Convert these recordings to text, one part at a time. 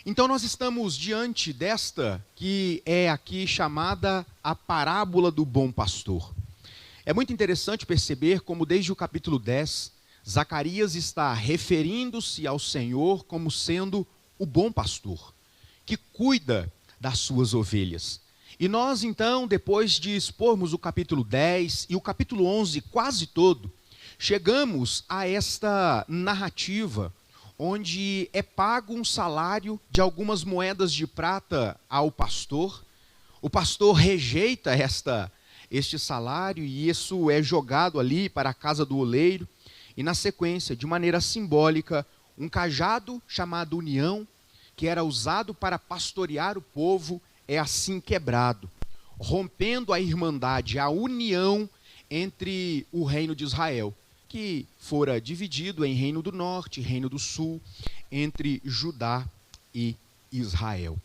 Então nós estamos diante desta que é aqui chamada a parábola do bom pastor. É muito interessante perceber como desde o capítulo 10, Zacarias está referindo-se ao Senhor como sendo o bom pastor, que cuida das suas ovelhas. E nós então, depois de expormos o capítulo 10 e o capítulo 11 quase todo, chegamos a esta narrativa onde é pago um salário de algumas moedas de prata ao pastor. O pastor rejeita este salário e isso é jogado ali para a casa do oleiro. E na sequência, de maneira simbólica, um cajado chamado união, que era usado para pastorear o povo, é assim quebrado, rompendo a irmandade, a união entre o reino de Israel, que fora dividido em reino do norte e reino do sul, entre Judá e Israel.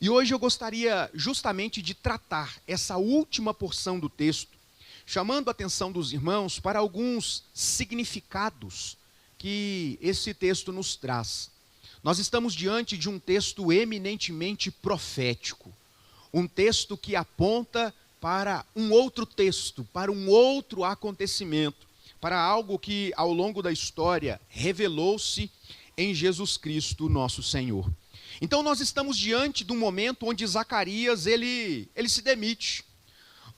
E hoje eu gostaria justamente de tratar essa última porção do texto, chamando a atenção dos irmãos para alguns significados que esse texto nos traz. Nós estamos diante de um texto eminentemente profético, um texto que aponta para um outro texto, para um outro acontecimento, para algo que ao longo da história revelou-se em Jesus Cristo, nosso Senhor. Então nós estamos diante de um momento onde Zacarias ele se demite,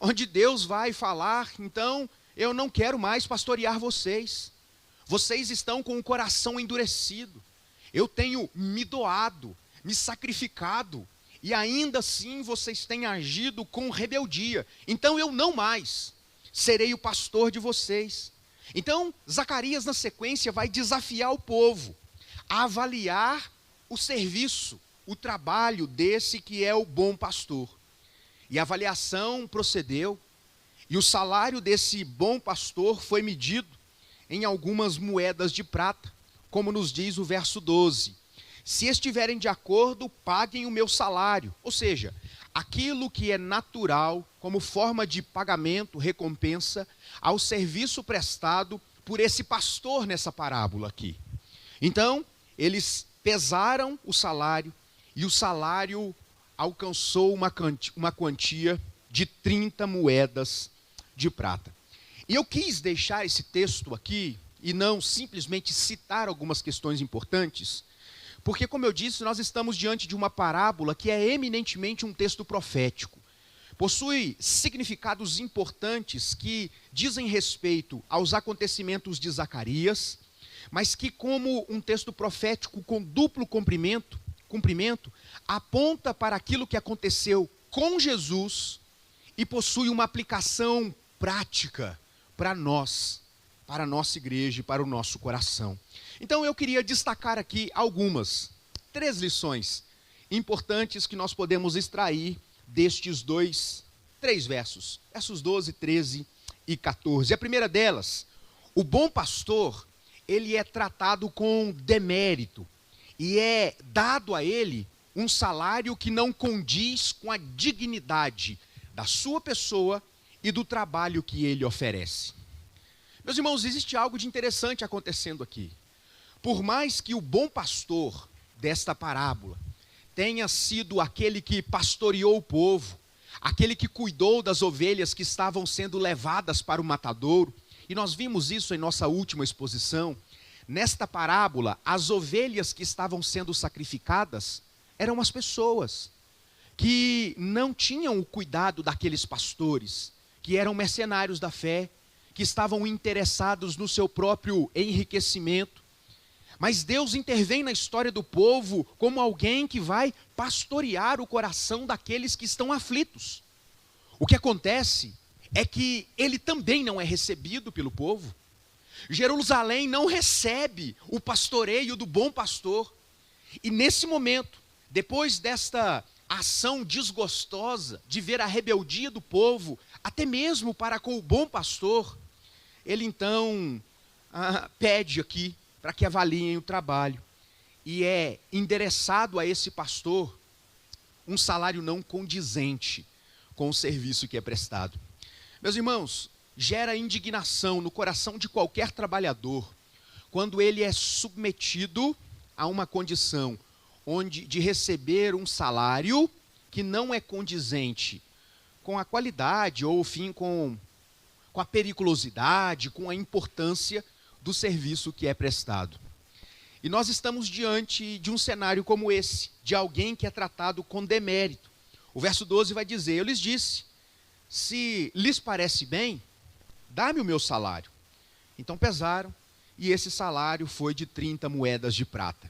onde Deus vai falar: então eu não quero mais pastorear vocês, vocês estão com o coração endurecido, eu tenho me doado, me sacrificado, e ainda assim vocês têm agido com rebeldia, então eu não mais serei o pastor de vocês. Então Zacarias na sequência vai desafiar o povo a avaliar o serviço, o trabalho desse que é o bom pastor. E a avaliação procedeu, e o salário desse bom pastor foi medido em algumas moedas de prata, como nos diz o verso 12. Se estiverem de acordo, paguem o meu salário. Ou seja, aquilo que é natural como forma de pagamento, recompensa, ao serviço prestado por esse pastor nessa parábola aqui. Então, eles pesaram o salário, e o salário alcançou uma quantia de 30 moedas de prata. E eu quis deixar esse texto aqui, e não simplesmente citar algumas questões importantes, porque, como eu disse, nós estamos diante de uma parábola que é eminentemente um texto profético. Possui significados importantes que dizem respeito aos acontecimentos de Zacarias, mas que, como um texto profético com duplo cumprimento, aponta para aquilo que aconteceu com Jesus e possui uma aplicação prática para nós, para a nossa igreja e para o nosso coração. Então eu queria destacar aqui três lições importantes que nós podemos extrair destes três versos 12, 13 e 14. A primeira delas: o bom pastor, ele é tratado com demérito, e é dado a ele um salário que não condiz com a dignidade da sua pessoa e do trabalho que ele oferece. Meus irmãos, existe algo de interessante acontecendo aqui. Por mais que o bom pastor desta parábola tenha sido aquele que pastoreou o povo, aquele que cuidou das ovelhas que estavam sendo levadas para o matadouro, e nós vimos isso em nossa última exposição, nesta parábola, as ovelhas que estavam sendo sacrificadas eram as pessoas que não tinham o cuidado daqueles pastores, que eram mercenários da fé, que estavam interessados no seu próprio enriquecimento. Mas Deus intervém na história do povo como alguém que vai pastorear o coração daqueles que estão aflitos. O que acontece é que ele também não é recebido pelo povo. Jerusalém não recebe o pastoreio do bom pastor. E nesse momento, depois desta ação desgostosa de ver a rebeldia do povo, até mesmo para com o bom pastor, ele então pede aqui para que avaliem o trabalho. E é endereçado a esse pastor um salário não condizente com o serviço que é prestado. Meus irmãos, gera indignação no coração de qualquer trabalhador quando ele é submetido a uma condição de receber um salário que não é condizente com a qualidade ou, enfim, com a periculosidade, com a importância do serviço que é prestado. E nós estamos diante de um cenário como esse, de alguém que é tratado com demérito. O verso 12 vai dizer: eu lhes disse, se lhes parece bem, dá-me o meu salário. Então pesaram, e esse salário foi de 30 moedas de prata.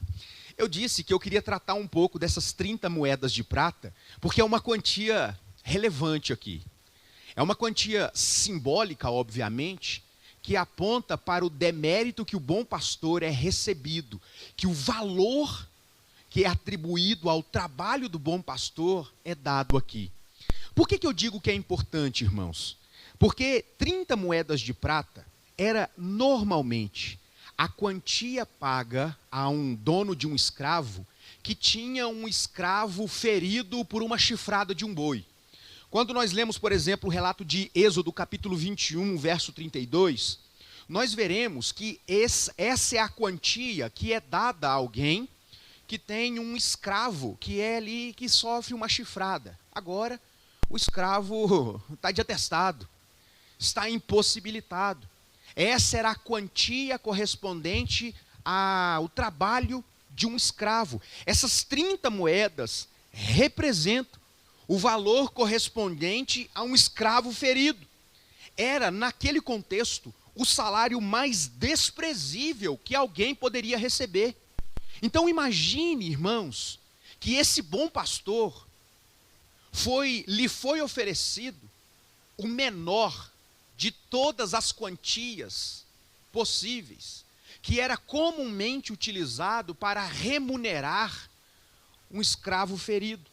Eu disse que eu queria tratar um pouco dessas 30 moedas de prata, porque é uma quantia relevante aqui. É uma quantia simbólica, obviamente, que aponta para o demérito que o bom pastor é recebido, que o valor que é atribuído ao trabalho do bom pastor é dado aqui. Por que eu digo que é importante, irmãos? Porque 30 moedas de prata era normalmente a quantia paga a um dono de um escravo que tinha um escravo ferido por uma chifrada de um boi. Quando nós lemos, por exemplo, o relato de Êxodo, capítulo 21, verso 32, nós veremos que essa é a quantia que é dada a alguém que tem um escravo que é ali, que sofre uma chifrada. Agora, o escravo está de atestado, está impossibilitado. Essa era a quantia correspondente ao trabalho de um escravo. Essas 30 moedas representam o valor correspondente a um escravo ferido. Era, naquele contexto, o salário mais desprezível que alguém poderia receber. Então imagine, irmãos, que esse bom pastor lhe foi oferecido o menor de todas as quantias possíveis, que era comumente utilizado para remunerar um escravo ferido.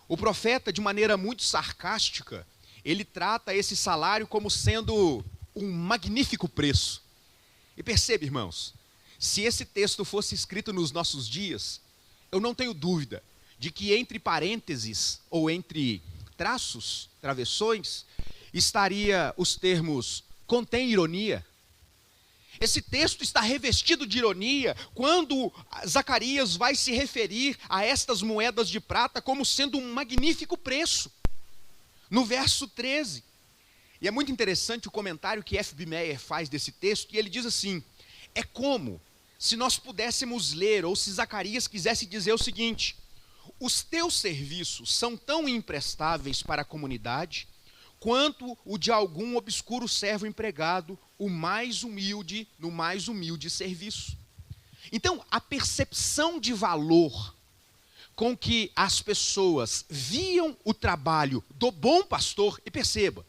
O profeta, de maneira muito sarcástica, ele trata esse salário como sendo um magnífico preço. E percebe, irmãos, se esse texto fosse escrito nos nossos dias, eu não tenho dúvida de que entre parênteses ou entre traços, travessões, estaria os termos contém ironia. Esse texto está revestido de ironia quando Zacarias vai se referir a estas moedas de prata como sendo um magnífico preço. No verso 13. E é muito interessante o comentário que F.B. Meyer faz desse texto, e ele diz assim: é como se nós pudéssemos ler, ou se Zacarias quisesse dizer o seguinte: os teus serviços são tão imprestáveis para a comunidade, quanto o de algum obscuro servo empregado, o mais humilde, no mais humilde serviço. Então, a percepção de valor com que as pessoas viam o trabalho do bom pastor, e perceba,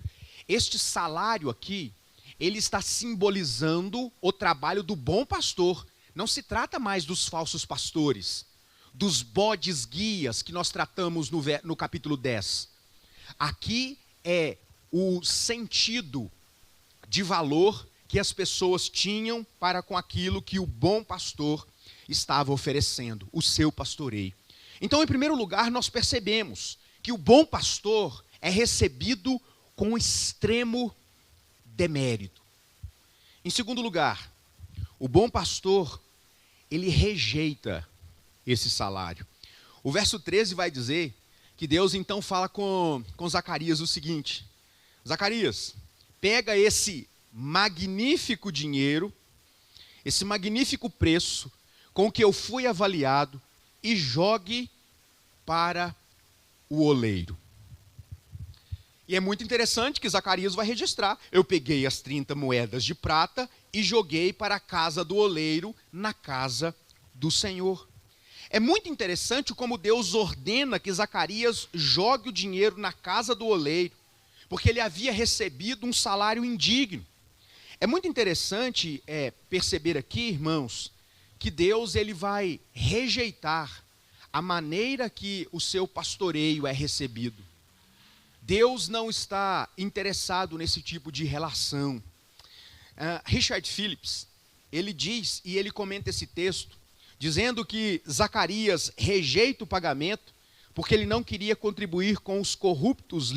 este salário aqui, ele está simbolizando o trabalho do bom pastor. Não se trata mais dos falsos pastores, dos bodes guias que nós tratamos no capítulo 10. Aqui é o sentido de valor que as pessoas tinham para com aquilo que o bom pastor estava oferecendo, o seu pastoreio. Então, em primeiro lugar, nós percebemos que o bom pastor é recebido com extremo demérito. Em segundo lugar, o bom pastor, ele rejeita esse salário. O verso 13 vai dizer que Deus então fala com Zacarias o seguinte: Zacarias, pega esse magnífico dinheiro, esse magnífico preço com que eu fui avaliado e jogue para o oleiro. E é muito interessante que Zacarias vai registrar: eu peguei as 30 moedas de prata e joguei para a casa do oleiro, na casa do Senhor. É muito interessante como Deus ordena que Zacarias jogue o dinheiro na casa do oleiro, porque ele havia recebido um salário indigno. É muito interessante perceber aqui, irmãos, que Deus ele vai rejeitar a maneira que o seu pastoreio é recebido. Deus não está interessado nesse tipo de relação. Richard Phillips, ele diz, e ele comenta esse texto, dizendo que Zacarias rejeita o pagamento porque ele não queria contribuir com os corruptos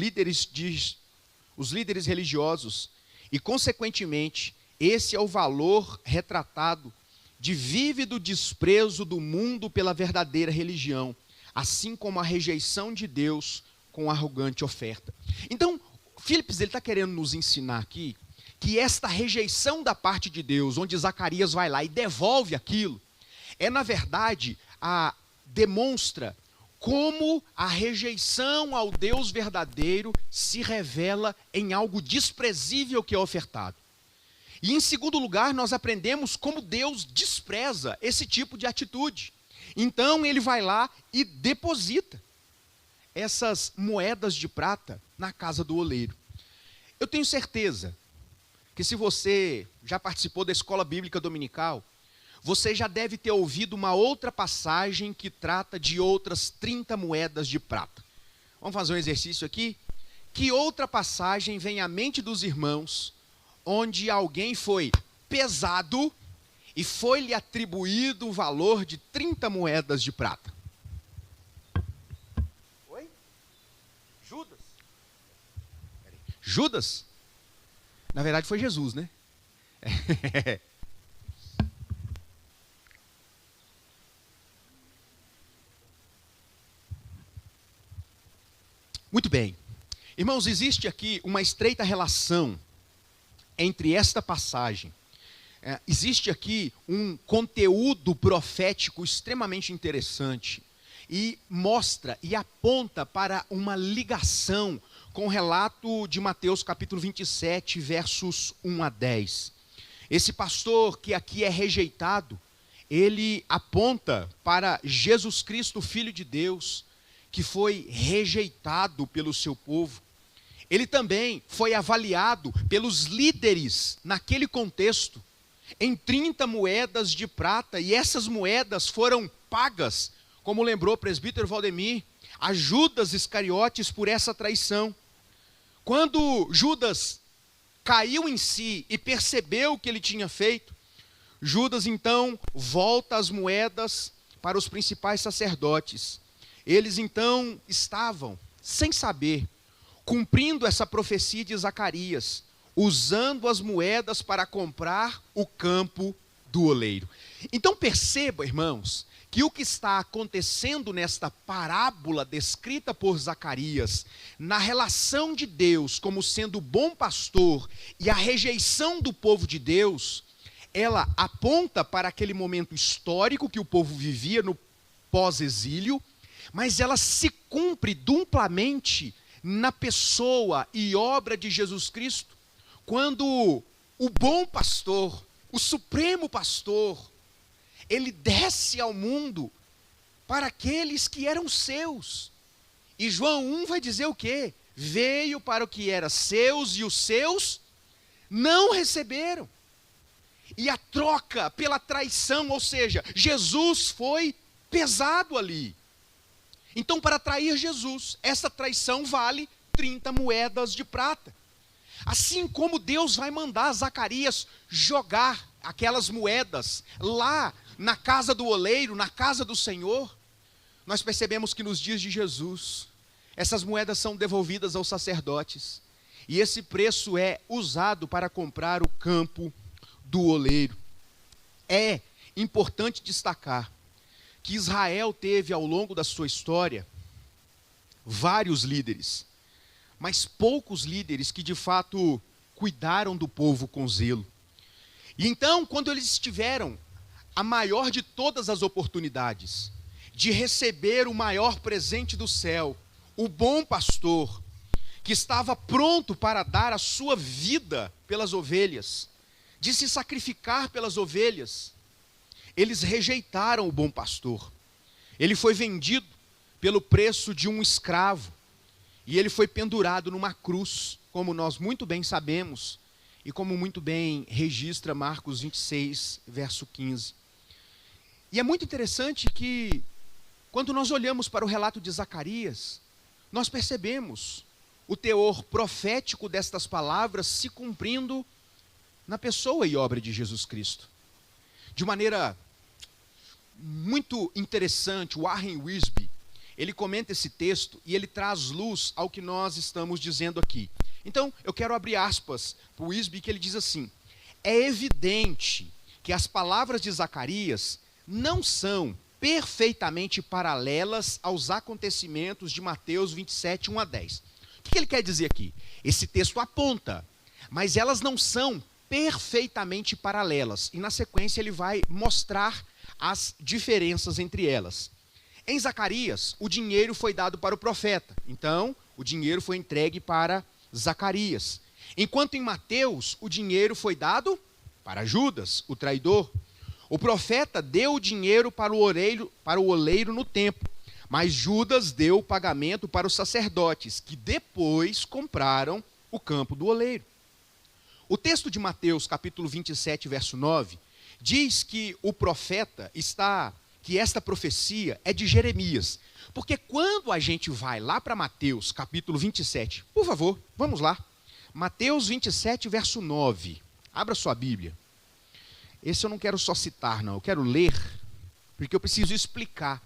os líderes religiosos, e consequentemente, esse é o valor retratado de vívido desprezo do mundo pela verdadeira religião, assim como a rejeição de Deus com arrogante oferta. Então, Phillips está querendo nos ensinar aqui que esta rejeição da parte de Deus, onde Zacarias vai lá e devolve aquilo, na verdade, demonstra como a rejeição ao Deus verdadeiro se revela em algo desprezível que é ofertado. E em segundo lugar, nós aprendemos como Deus despreza esse tipo de atitude. Então ele vai lá e deposita essas moedas de prata na casa do oleiro. Eu tenho certeza que se você já participou da escola bíblica dominical, você já deve ter ouvido uma outra passagem que trata de outras 30 moedas de prata. Vamos fazer um exercício aqui? Que outra passagem vem à mente dos irmãos, onde alguém foi pesado e foi-lhe atribuído o valor de 30 moedas de prata? Oi? Judas? Judas? Na verdade foi Jesus, né? Muito bem. Irmãos, existe aqui uma estreita relação entre esta passagem. Existe aqui um conteúdo profético extremamente interessante e mostra e aponta para uma ligação com o relato de Mateus capítulo 27, versos 1 a 10. Esse pastor que aqui é rejeitado, ele aponta para Jesus Cristo, Filho de Deus, que foi rejeitado pelo seu povo. Ele também foi avaliado pelos líderes naquele contexto em 30 moedas de prata, e essas moedas foram pagas, como lembrou o presbítero Valdemir, a Judas Iscariotes por essa traição. Quando Judas caiu em si e percebeu o que ele tinha feito, Judas então volta as moedas para os principais sacerdotes. Eles então estavam, sem saber, cumprindo essa profecia de Zacarias, usando as moedas para comprar o campo do oleiro. Então perceba, irmãos, que o que está acontecendo nesta parábola descrita por Zacarias, na relação de Deus como sendo bom pastor e a rejeição do povo de Deus, ela aponta para aquele momento histórico que o povo vivia no pós-exílio, mas ela se cumpre duplamente na pessoa e obra de Jesus Cristo, quando o bom pastor, o supremo pastor, ele desce ao mundo para aqueles que eram seus. E João 1 vai dizer o quê? Veio para o que era seus e os seus não receberam. E a troca pela traição, ou seja, Jesus foi pesado ali. Então, para trair Jesus, essa traição vale 30 moedas de prata. Assim como Deus vai mandar Zacarias jogar aquelas moedas lá na casa do oleiro, na casa do Senhor, nós percebemos que nos dias de Jesus, essas moedas são devolvidas aos sacerdotes, e esse preço é usado para comprar o campo do oleiro. É importante destacar que Israel teve ao longo da sua história vários líderes, mas poucos líderes que de fato cuidaram do povo com zelo. E então, quando eles tiveram a maior de todas as oportunidades de receber o maior presente do céu, o bom pastor, que estava pronto para dar a sua vida pelas ovelhas, de se sacrificar pelas ovelhas, eles rejeitaram o bom pastor. Ele foi vendido pelo preço de um escravo, e ele foi pendurado numa cruz, como nós muito bem sabemos, e como muito bem registra Marcos 26, verso 15. E é muito interessante que, quando nós olhamos para o relato de Zacarias, nós percebemos o teor profético destas palavras se cumprindo na pessoa e obra de Jesus Cristo. De maneira muito interessante, Warren Wiersbe, ele comenta esse texto e ele traz luz ao que nós estamos dizendo aqui. Então, eu quero abrir aspas para o Wiersbe, que ele diz assim: é evidente que as palavras de Zacarias não são perfeitamente paralelas aos acontecimentos de Mateus 27, 1 a 10. O que ele quer dizer aqui? Esse texto aponta, mas elas não são perfeitamente paralelas. E na sequência ele vai mostrar as diferenças entre elas. Em Zacarias, o dinheiro foi dado para o profeta. Então, o dinheiro foi entregue para Zacarias. Enquanto em Mateus, o dinheiro foi dado para Judas, o traidor. O profeta deu o dinheiro para o oleiro no templo, mas Judas deu o pagamento para os sacerdotes, que depois compraram o campo do oleiro. O texto de Mateus, capítulo 27, verso 9, diz que o profeta que esta profecia é de Jeremias. Porque quando a gente vai lá para Mateus, capítulo 27, por favor, vamos lá. Mateus 27, verso 9. Abra sua Bíblia. Esse eu não quero só citar, não. Eu quero ler, porque eu preciso explicar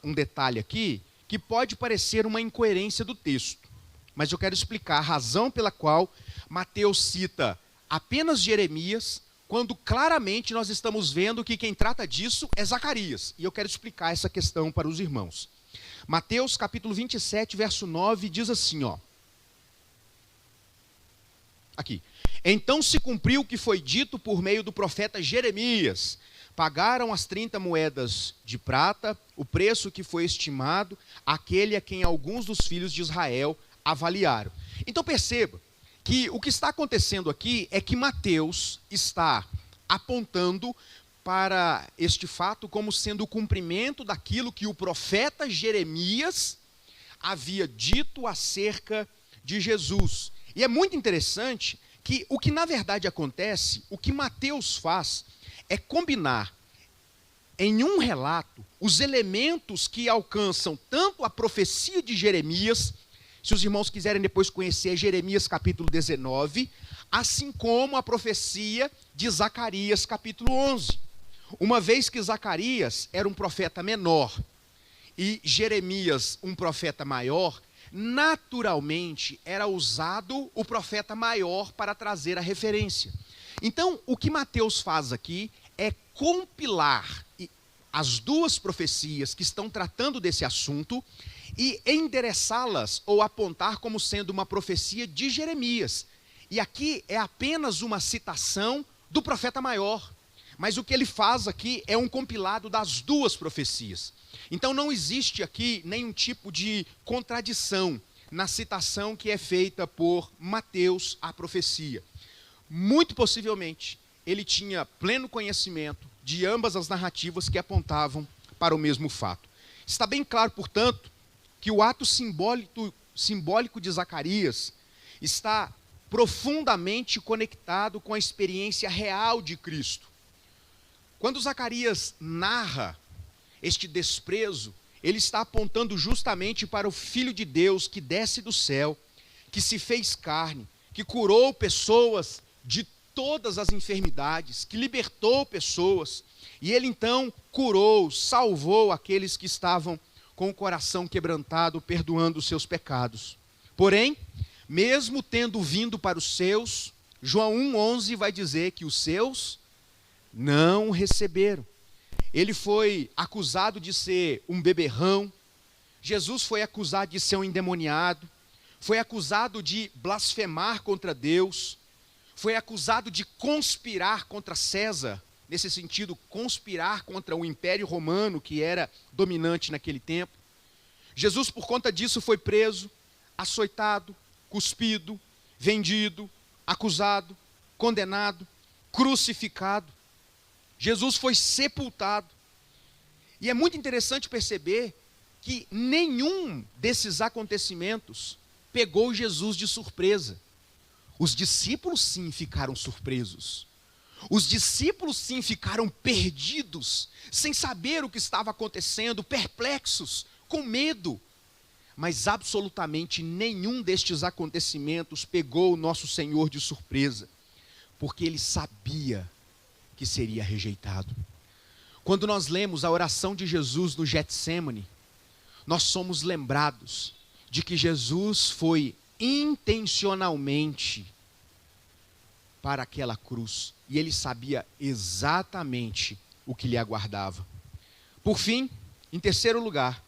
um detalhe aqui que pode parecer uma incoerência do texto. Mas eu quero explicar a razão pela qual Mateus cita apenas Jeremias, quando claramente nós estamos vendo que quem trata disso é Zacarias. E eu quero explicar essa questão para os irmãos. Mateus capítulo 27, verso 9, diz assim, ó. Aqui. Então se cumpriu o que foi dito por meio do profeta Jeremias. Pagaram as 30 moedas de prata, o preço que foi estimado, aquele a quem alguns dos filhos de Israel avaliaram. Então perceba que o que está acontecendo aqui é que Mateus está apontando para este fato como sendo o cumprimento daquilo que o profeta Jeremias havia dito acerca de Jesus. E é muito interessante que o que na verdade acontece, o que Mateus faz é combinar em um relato os elementos que alcançam tanto a profecia de Jeremias, se os irmãos quiserem depois conhecer Jeremias capítulo 19, assim como a profecia de Zacarias capítulo 11. Uma vez que Zacarias era um profeta menor e Jeremias um profeta maior, naturalmente era usado o profeta maior para trazer a referência. Então, o que Mateus faz aqui é compilar as duas profecias que estão tratando desse assunto e endereçá-las ou apontar como sendo uma profecia de Jeremias. E aqui é apenas uma citação do profeta maior. Mas o que ele faz aqui é um compilado das duas profecias. Então não existe aqui nenhum tipo de contradição na citação que é feita por Mateus à profecia. Muito possivelmente, ele tinha pleno conhecimento de ambas as narrativas que apontavam para o mesmo fato. Está bem claro, portanto, que o ato simbólico de Zacarias está profundamente conectado com a experiência real de Cristo. Quando Zacarias narra este desprezo, ele está apontando justamente para o Filho de Deus que desce do céu, que se fez carne, que curou pessoas de todas as enfermidades, que libertou pessoas, e ele então curou, salvou aqueles que estavam com o coração quebrantado, perdoando os seus pecados. Porém, mesmo tendo vindo para os seus, João 1,11 vai dizer que os seus não o receberam. Ele foi acusado de ser um beberrão, Jesus foi acusado de ser um endemoniado, foi acusado de blasfemar contra Deus, foi acusado de conspirar contra César, nesse sentido, conspirar contra o Império Romano, que era dominante naquele tempo. Jesus, por conta disso, foi preso, açoitado, cuspido, vendido, acusado, condenado, crucificado. Jesus foi sepultado. E é muito interessante perceber que nenhum desses acontecimentos pegou Jesus de surpresa. Os discípulos sim ficaram surpresos. Os discípulos sim ficaram perdidos, sem saber o que estava acontecendo, perplexos, com medo. Mas absolutamente nenhum destes acontecimentos pegou o nosso Senhor de surpresa, porque ele sabia que seria rejeitado. Quando nós lemos a oração de Jesus no Getsêmani, nós somos lembrados de que Jesus foi intencionalmente para aquela cruz. E ele sabia exatamente o que lhe aguardava. Por fim, em terceiro lugar,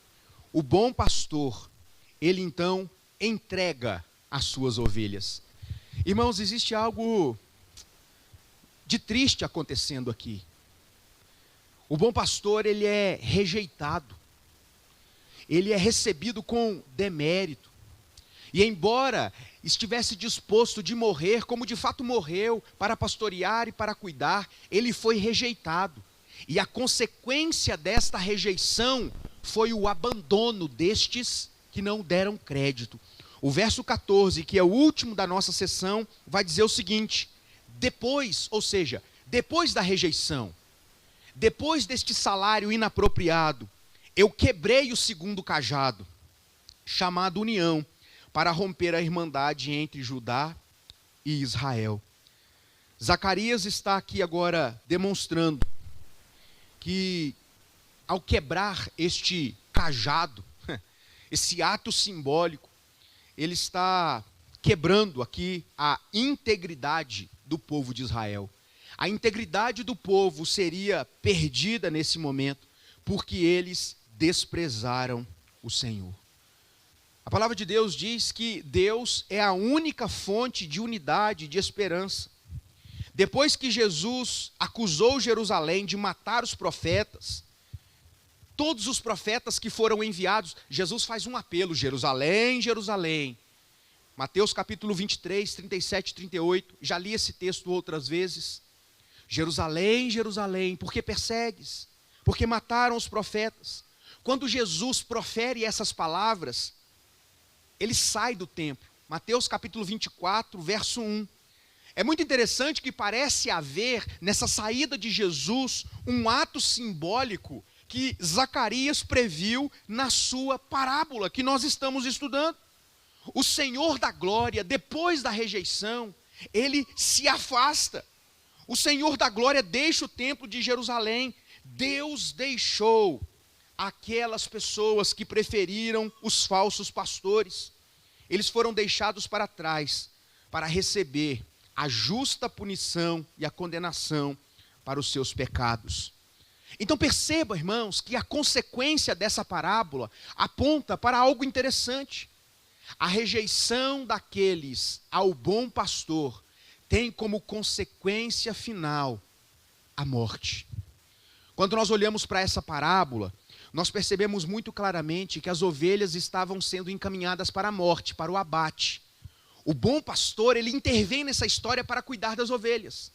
o bom pastor, ele então entrega as suas ovelhas. Irmãos, existe algo de triste acontecendo aqui. O bom pastor, ele é rejeitado. Ele é recebido com demérito. E embora estivesse disposto de morrer, como de fato morreu, para pastorear e para cuidar, ele foi rejeitado. E a consequência desta rejeição foi o abandono destes que não deram crédito. O verso 14, que é o último da nossa sessão, vai dizer o seguinte: depois, ou seja, depois da rejeição, depois deste salário inapropriado, eu quebrei o segundo cajado, chamado união, para romper a irmandade entre Judá e Israel. Zacarias está aqui agora demonstrando que, ao quebrar este cajado, esse ato simbólico, ele está quebrando aqui a integridade do povo de Israel. A integridade do povo seria perdida nesse momento, porque eles desprezaram o Senhor. A palavra de Deus diz que Deus é a única fonte de unidade, de esperança. Depois que Jesus acusou Jerusalém de matar os profetas, todos os profetas que foram enviados, Jesus faz um apelo: Jerusalém, Jerusalém. Mateus capítulo 23, 37 e 38, já li esse texto outras vezes. Jerusalém, Jerusalém, por que persegues? Porque mataram os profetas. Quando Jesus profere essas palavras, ele sai do templo. Mateus capítulo 24, verso 1. É muito interessante que parece haver, nessa saída de Jesus, um ato simbólico que Zacarias previu na sua parábola que nós estamos estudando. O Senhor da glória, depois da rejeição, ele se afasta. O Senhor da glória deixa o templo de Jerusalém. Deus deixou aquelas pessoas que preferiram os falsos pastores. Eles foram deixados para trás para receber a justa punição e a condenação para os seus pecados. Então perceba, irmãos, que a consequência dessa parábola aponta para algo interessante. A rejeição daqueles ao bom pastor tem como consequência final a morte. Quando nós olhamos para essa parábola, nós percebemos muito claramente que as ovelhas estavam sendo encaminhadas para a morte, para o abate. O bom pastor, ele intervém nessa história para cuidar das ovelhas.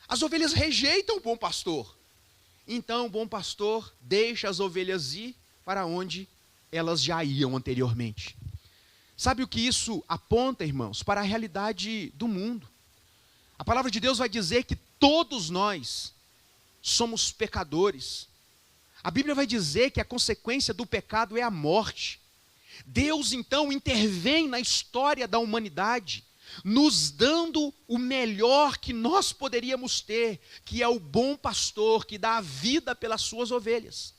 As ovelhas rejeitam o bom pastor. Então o bom pastor deixa as ovelhas ir para onde elas já iam anteriormente. Sabe o que isso aponta, irmãos? Para a realidade do mundo. A palavra de Deus vai dizer que todos nós somos pecadores. A Bíblia vai dizer que a consequência do pecado é a morte. Deus então intervém na história da humanidade, nos dando o melhor que nós poderíamos ter, que é o bom pastor que dá a vida pelas suas ovelhas.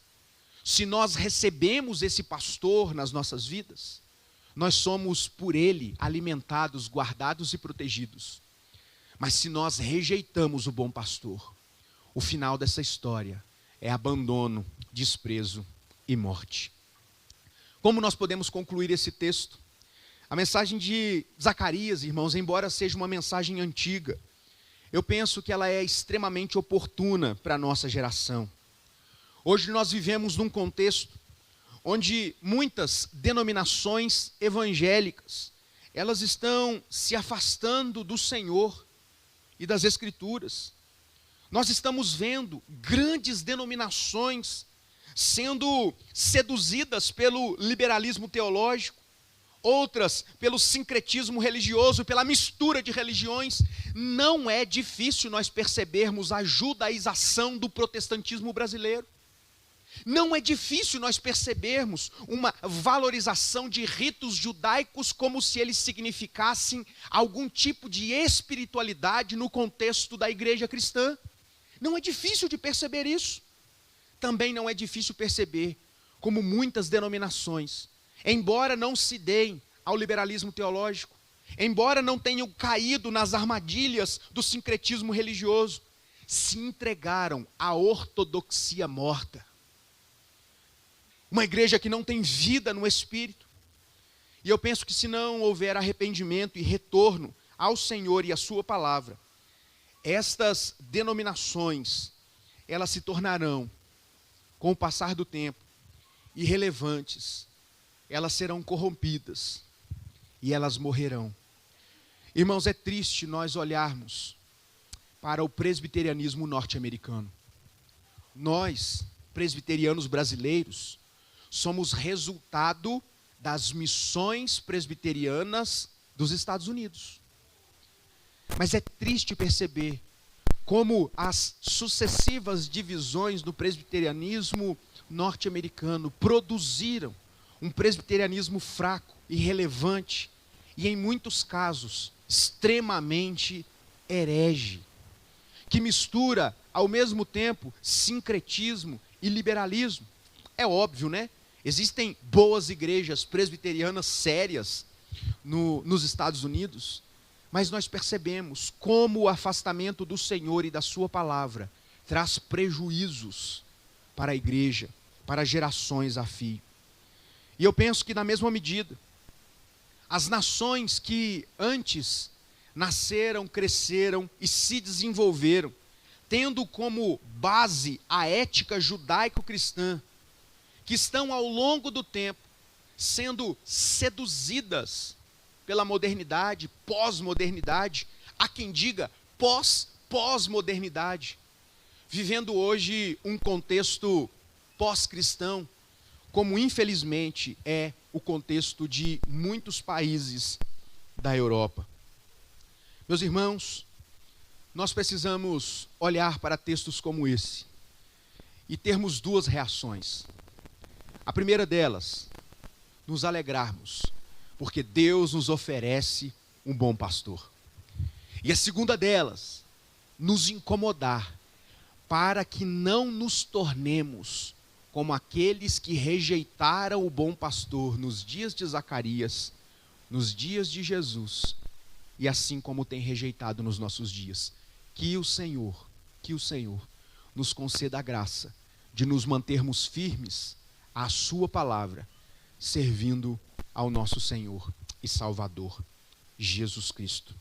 Se nós recebemos esse pastor nas nossas vidas, nós somos por ele alimentados, guardados e protegidos. Mas se nós rejeitamos o bom pastor, o final dessa história é abandono, desprezo e morte. Como nós podemos concluir esse texto? A mensagem de Zacarias, irmãos, embora seja uma mensagem antiga, eu penso que ela é extremamente oportuna para a nossa geração. Hoje nós vivemos num contexto onde muitas denominações evangélicas, elas estão se afastando do Senhor e das Escrituras. Nós estamos vendo grandes denominações sendo seduzidas pelo liberalismo teológico, outras pelo sincretismo religioso, pela mistura de religiões. Não é difícil nós percebermos a judaização do protestantismo brasileiro. Não é difícil nós percebermos uma valorização de ritos judaicos como se eles significassem algum tipo de espiritualidade no contexto da igreja cristã. Não é difícil de perceber isso. Também não é difícil perceber como muitas denominações, embora não se deem ao liberalismo teológico, embora não tenham caído nas armadilhas do sincretismo religioso, se entregaram à ortodoxia morta. Uma igreja que não tem vida no Espírito. E eu penso que se não houver arrependimento e retorno ao Senhor e à sua palavra, estas denominações, elas se tornarão, com o passar do tempo, irrelevantes. Elas serão corrompidas e elas morrerão. Irmãos, é triste nós olharmos para o presbiterianismo norte-americano. Nós, presbiterianos brasileiros, somos resultado das missões presbiterianas dos Estados Unidos. Mas é triste perceber como as sucessivas divisões do presbiterianismo norte-americano produziram um presbiterianismo fraco, irrelevante e, em muitos casos, extremamente herege, que mistura, ao mesmo tempo, sincretismo e liberalismo. É óbvio, né? Existem boas igrejas presbiterianas sérias nos Estados Unidos, mas nós percebemos como o afastamento do Senhor e da sua palavra traz prejuízos para a igreja, para gerações a fio. E eu penso que, na mesma medida, as nações que antes nasceram, cresceram e se desenvolveram, tendo como base a ética judaico-cristã, que estão ao longo do tempo sendo seduzidas pela modernidade, pós-modernidade, há quem diga pós-modernidade, vivendo hoje um contexto pós-cristão, como infelizmente é o contexto de muitos países da Europa. Meus irmãos, nós precisamos olhar para textos como esse e termos duas reações. A primeira delas, nos alegrarmos, porque Deus nos oferece um bom pastor. E a segunda delas, nos incomodar, para que não nos tornemos como aqueles que rejeitaram o bom pastor nos dias de Zacarias, nos dias de Jesus, e assim como tem rejeitado nos nossos dias. Que o Senhor nos conceda a graça de nos mantermos firmes à sua palavra, servindo ao nosso Senhor e Salvador, Jesus Cristo.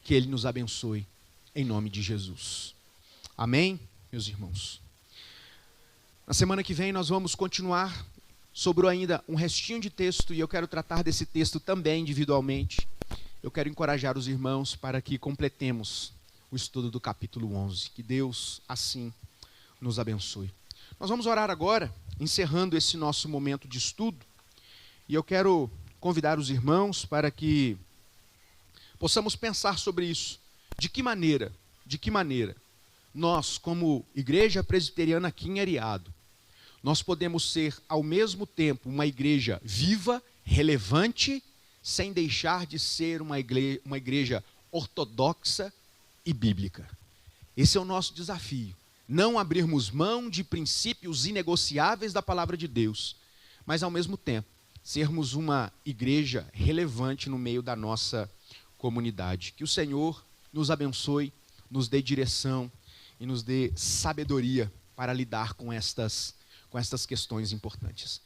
Que Ele nos abençoe, em nome de Jesus. Amém, meus irmãos? Na semana que vem nós vamos continuar sobre ainda um restinho de texto, e eu quero tratar desse texto também individualmente. Eu quero encorajar os irmãos para que completemos o estudo do capítulo 11. Que Deus assim nos abençoe. Nós vamos orar agora, encerrando esse nosso momento de estudo, e eu quero convidar os irmãos para que possamos pensar sobre isso. De que maneira nós, como igreja presbiteriana aqui em Areado, nós podemos ser ao mesmo tempo uma igreja viva, relevante, sem deixar de ser uma igreja ortodoxa e bíblica. Esse é o nosso desafio. Não abrirmos mão de princípios inegociáveis da palavra de Deus, mas ao mesmo tempo sermos uma igreja relevante no meio da nossa comunidade. Que o Senhor nos abençoe, nos dê direção e nos dê sabedoria para lidar com estas questões importantes.